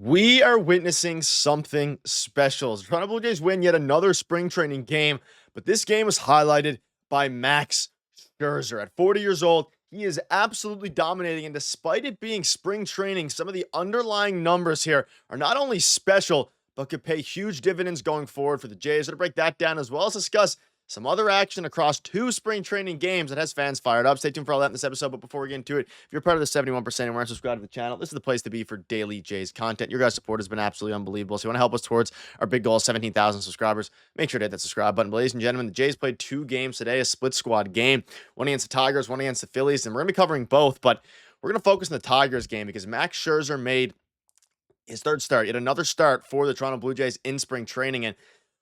We are witnessing something special. The Toronto Blue Jays win yet another spring training game, but this game was highlighted by Max Scherzer. At 40 years old, he is absolutely dominating, and despite it being spring training, some of the underlying numbers here are not only special, but could pay huge dividends going forward for the Jays. We're going to break that down as well as discuss some other action across two spring training games that has fans fired up. Stay tuned for all that in this episode. But before we get into it, if you're part of the 71% and weren't subscribed to the channel, this is the place to be for daily Jays content. Your guys' support has been absolutely unbelievable. So you want to help us towards our big goal, 17,000 subscribers, make sure to hit that subscribe button. But ladies and gentlemen, the Jays played two games today, a split squad game, one against the Tigers, one against the Phillies. And we're going to be covering both, but we're going to focus on the Tigers game because Max Scherzer made his third start, yet another start for the Toronto Blue Jays in spring training. And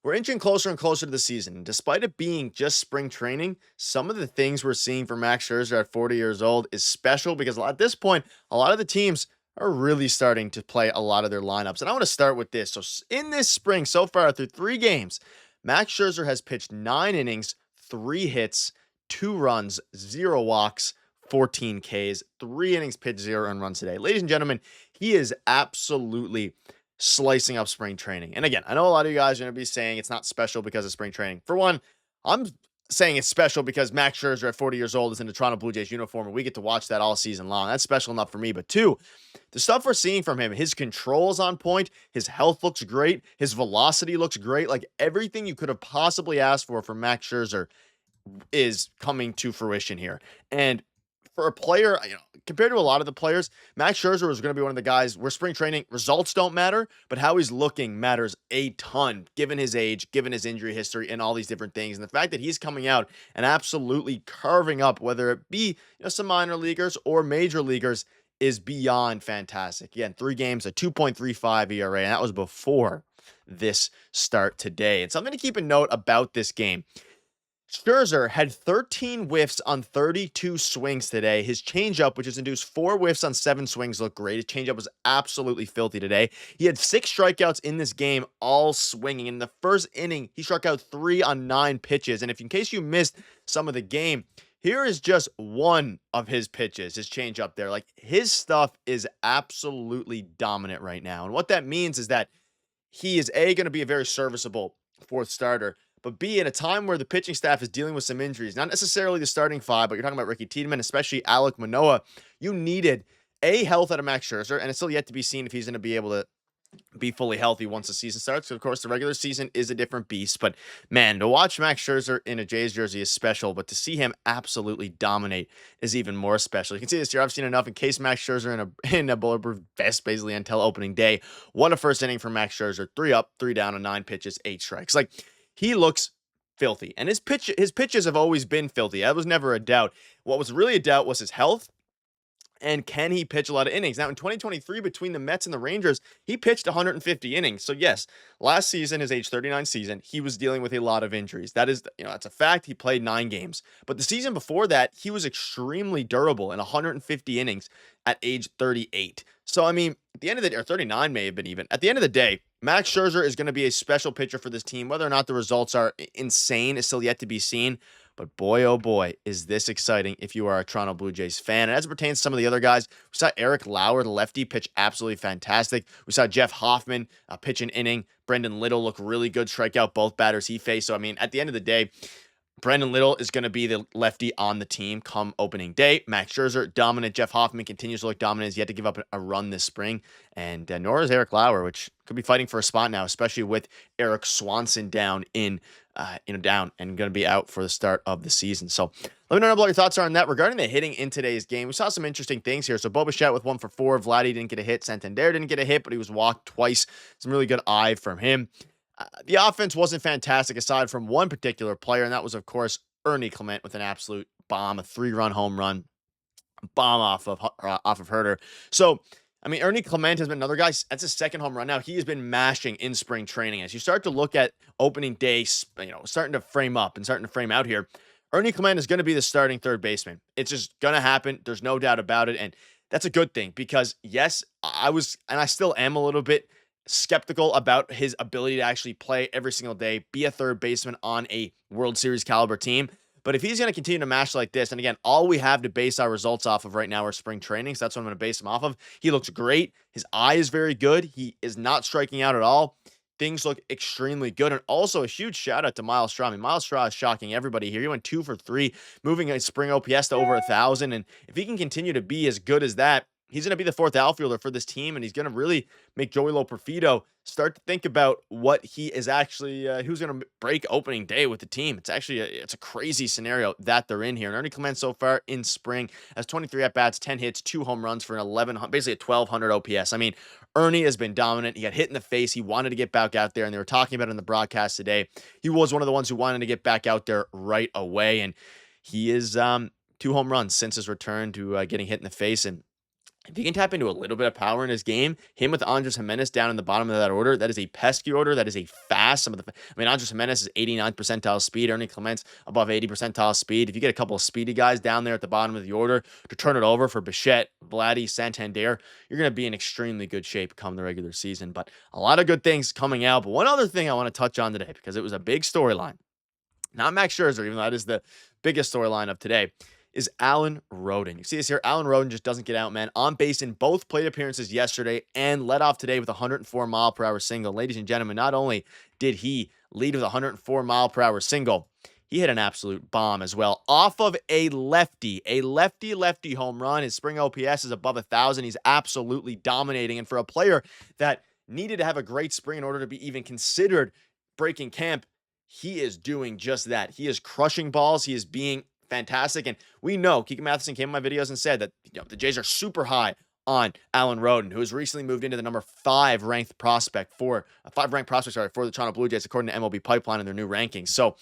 we're inching closer and closer to the season. And despite it being just spring training, some of the things we're seeing from Max Scherzer at 40 years old is special because at this point, a lot of the teams are really starting to play a lot of their lineups. And I want to start with this. So in this spring, so far through three games, Max Scherzer has pitched 9 innings, 3 hits, 2 runs, 0 walks, 14 Ks, 3 innings pitched, 0 earned runs today. Ladies and gentlemen, he is absolutely slicing up spring training. And again, I know a lot of you guys are going to be saying it's not special because of spring training. For one, I'm saying it's special because Max Scherzer at 40 years old is in the Toronto Blue Jays uniform and we get to watch that all season long. That's special enough for me. But two, the stuff we're seeing from him, his control is on point, his health looks great, his velocity looks great. Like everything you could have possibly asked for from Max Scherzer is coming to fruition here. And for a player, compared to a lot of the players, Max Scherzer is going to be one of the guys where spring training results don't matter, but how he's looking matters a ton, given his age, given his injury history, and all these different things. And the fact that he's coming out and absolutely carving up, whether it be some minor leaguers or major leaguers, is beyond fantastic. Again, 3 games, a 2.35 ERA, and that was before this start today. And something to keep a note about this game. Scherzer had 13 whiffs on 32 swings today. His changeup, which has induced 4 whiffs on 7 swings, looked great. His changeup was absolutely filthy today. He had 6 strikeouts in this game, all swinging. In the first inning, he struck out 3 on 9 pitches. And if in case you missed some of the game, here is just one of his pitches, his changeup there. Like his stuff is absolutely dominant right now. And what that means is that he is going to be a very serviceable fourth starter. But B, in a time where the pitching staff is dealing with some injuries, not necessarily the starting 5, but you're talking about Ricky Tiedemann, especially Alek Manoah, you needed health out of Max Scherzer, and it's still yet to be seen if he's going to be able to be fully healthy once the season starts. So of course, the regular season is a different beast, but man, to watch Max Scherzer in a Jays jersey is special, but to see him absolutely dominate is even more special. You can see this here. I've seen enough in case Max Scherzer in a bulletproof vest basically until opening day. What a first inning for Max Scherzer. 3 up, 3 down on 9 pitches, 8 strikes. Like he looks filthy, and his pitches have always been filthy. That was never a doubt. What was really a doubt was his health. And can he pitch a lot of innings? Now, in 2023, between the Mets and the Rangers, he pitched 150 innings. So, yes, last season, his age 39 season, he was dealing with a lot of injuries. That is, that's a fact. He played 9 games. But the season before that, he was extremely durable in 150 innings at age 38. So, I mean, at the end of the day, or 39 may have been even. At the end of the day, Max Scherzer is going to be a special pitcher for this team. Whether or not the results are insane is still yet to be seen. But boy, oh boy, is this exciting if you are a Toronto Blue Jays fan. And as it pertains to some of the other guys, we saw Eric Lauer, the lefty, pitch absolutely fantastic. We saw Jeff Hoffman pitch an inning. Brendan Little look really good, strike out both batters he faced. So, I mean, at the end of the day, Brendan Little is going to be the lefty on the team come opening day. Max Scherzer, dominant. Jeff Hoffman continues to look dominant. He's yet to give up a run this spring. And nor is Eric Lauer, which could be fighting for a spot now, especially with Eric Swanson down down and going to be out for the start of the season. So let me know what your thoughts are on that. Regarding the hitting in today's game, we saw some interesting things here. So Bichette with 1 for 4. Vladdy didn't get a hit. Santander didn't get a hit, but he was walked twice. Some really good eye from him. The offense wasn't fantastic aside from one particular player, and that was, of course, Ernie Clement with an absolute bomb, a 3-run home run, bomb off of Herder. So, I mean, Ernie Clement has been another guy. That's his 2nd home run now. He has been mashing in spring training. As you start to look at opening day, starting to frame up and starting to frame out here, Ernie Clement is going to be the starting 3rd baseman. It's just going to happen. There's no doubt about it. And that's a good thing because, yes, I was, and I still am a little bit skeptical about his ability to actually play every single day, be a 3rd baseman on a World Series caliber team. But if he's going to continue to mash like this, and again, all we have to base our results off of right now are spring training, so that's what I'm going to base him off of. He looks great. His eye is very good. He is not striking out at all. Things look extremely good. And also a huge shout out to Miles Straw. I mean, Miles Straw is shocking everybody here. He went 2 for 3, moving his spring OPS to over 1,000. And if he can continue to be as good as that, he's going to be the fourth outfielder for this team, and he's going to really make Joey Loperfido start to think about what he is actually, who's going to break opening day with the team. It's actually, it's a crazy scenario that they're in here. And Ernie Clement so far in spring has 23 at-bats, 10 hits, 2 home runs for an 1,100, basically a 1,200 OPS. I mean, Ernie has been dominant. He got hit in the face. He wanted to get back out there, and they were talking about it in the broadcast today. He was one of the ones who wanted to get back out there right away, and he is 2 home runs since his return to getting hit in the face. And if he can tap into a little bit of power in his game, him with Andres Gimenez down in the bottom of that order, that is a pesky order. That is a fast. Andres Gimenez is 89th percentile speed. Ernie Clement's above 80 percentile speed. If you get a couple of speedy guys down there at the bottom of the order to turn it over for Bichette, Vladdy, Santander, you're going to be in extremely good shape come the regular season. But a lot of good things coming out. But one other thing I want to touch on today, because it was a big storyline, not Max Scherzer, even though that is the biggest storyline of today, is Alan Roden. You see this here. Alan Roden just doesn't get out, man. On base in both plate appearances yesterday and led off today with a 104-mile-per-hour single. Ladies and gentlemen, not only did he lead with a 104-mile-per-hour single, he hit an absolute bomb as well off of a lefty home run. His spring OPS is above 1,000. He's absolutely dominating. And for a player that needed to have a great spring in order to be even considered breaking camp, he is doing just that. He is crushing balls. He is being fantastic. And we know Keegan Matheson came in my videos and said that the Jays are super high on Alan Roden, who has recently moved into the number 5 ranked prospect for the Toronto Blue Jays, according to MLB Pipeline in their new rankings. So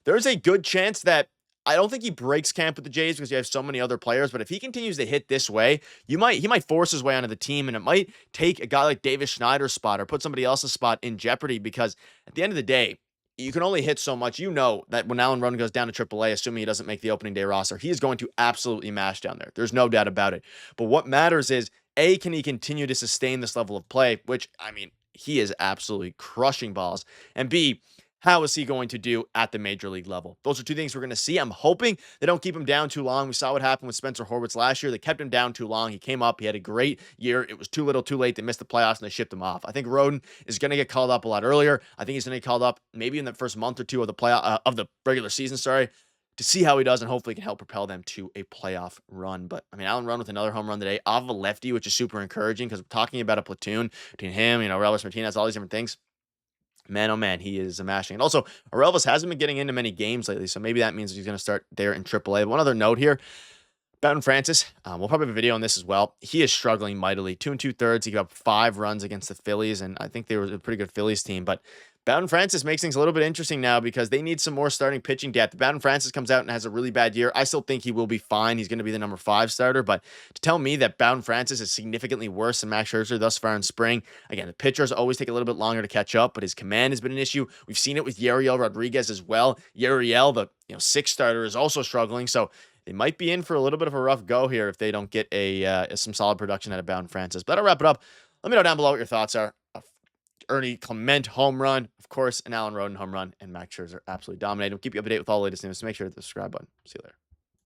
there's a good chance that I don't think he breaks camp with the Jays because you have so many other players, but if he continues to hit this way, he might force his way onto the team, and it might take a guy like Davis Schneider's spot or put somebody else's spot in jeopardy, because at the end of the day, you can only hit so much. You know that when Alan Roden goes down to AAA, assuming he doesn't make the opening day roster, he is going to absolutely mash down there. There's no doubt about it. But what matters is, A, can he continue to sustain this level of play, which, I mean, he is absolutely crushing balls, and B, how is he going to do at the major league level? Those are two things we're going to see. I'm hoping they don't keep him down too long. We saw what happened with Spencer Horwitz last year. They kept him down too long. He came up. He had a great year. It was too little too late. They missed the playoffs, and they shipped him off. I think Roden is going to get called up a lot earlier. I think he's going to get called up maybe in the first month or two of the regular season, to see how he does, and hopefully can help propel them to a playoff run. But, I mean, Alan Roden with another home run today off of a lefty, which is super encouraging because we're talking about a platoon between him, Relvis Martinez, all these different things. Man, oh man, he is mashing. And also, Relvis hasn't been getting into many games lately, so maybe that means he's going to start there in AAA. One other note here, Bowden Francis, we'll probably have a video on this as well. He is struggling mightily. 2 2/3. He got up 5 runs against the Phillies, and I think they were a pretty good Phillies team. But Bowden Francis makes things a little bit interesting now because they need some more starting pitching depth. Bowden Francis comes out and has a really bad year. I still think he will be fine. He's going to be the number 5 starter. But to tell me that Bowden Francis is significantly worse than Max Scherzer thus far in spring, again, the pitchers always take a little bit longer to catch up, but his command has been an issue. We've seen it with Yariel Rodriguez as well. Yariel, the 6th starter, is also struggling. So they might be in for a little bit of a rough go here if they don't get some solid production out of Bowden Francis. But that'll wrap it up. Let me know down below what your thoughts are. Ernie Clement home run, of course, an Alan Roden home run, and Max Scherzer absolutely dominated. We'll keep you up to date with all the latest news, so make sure to hit the subscribe button. See you later.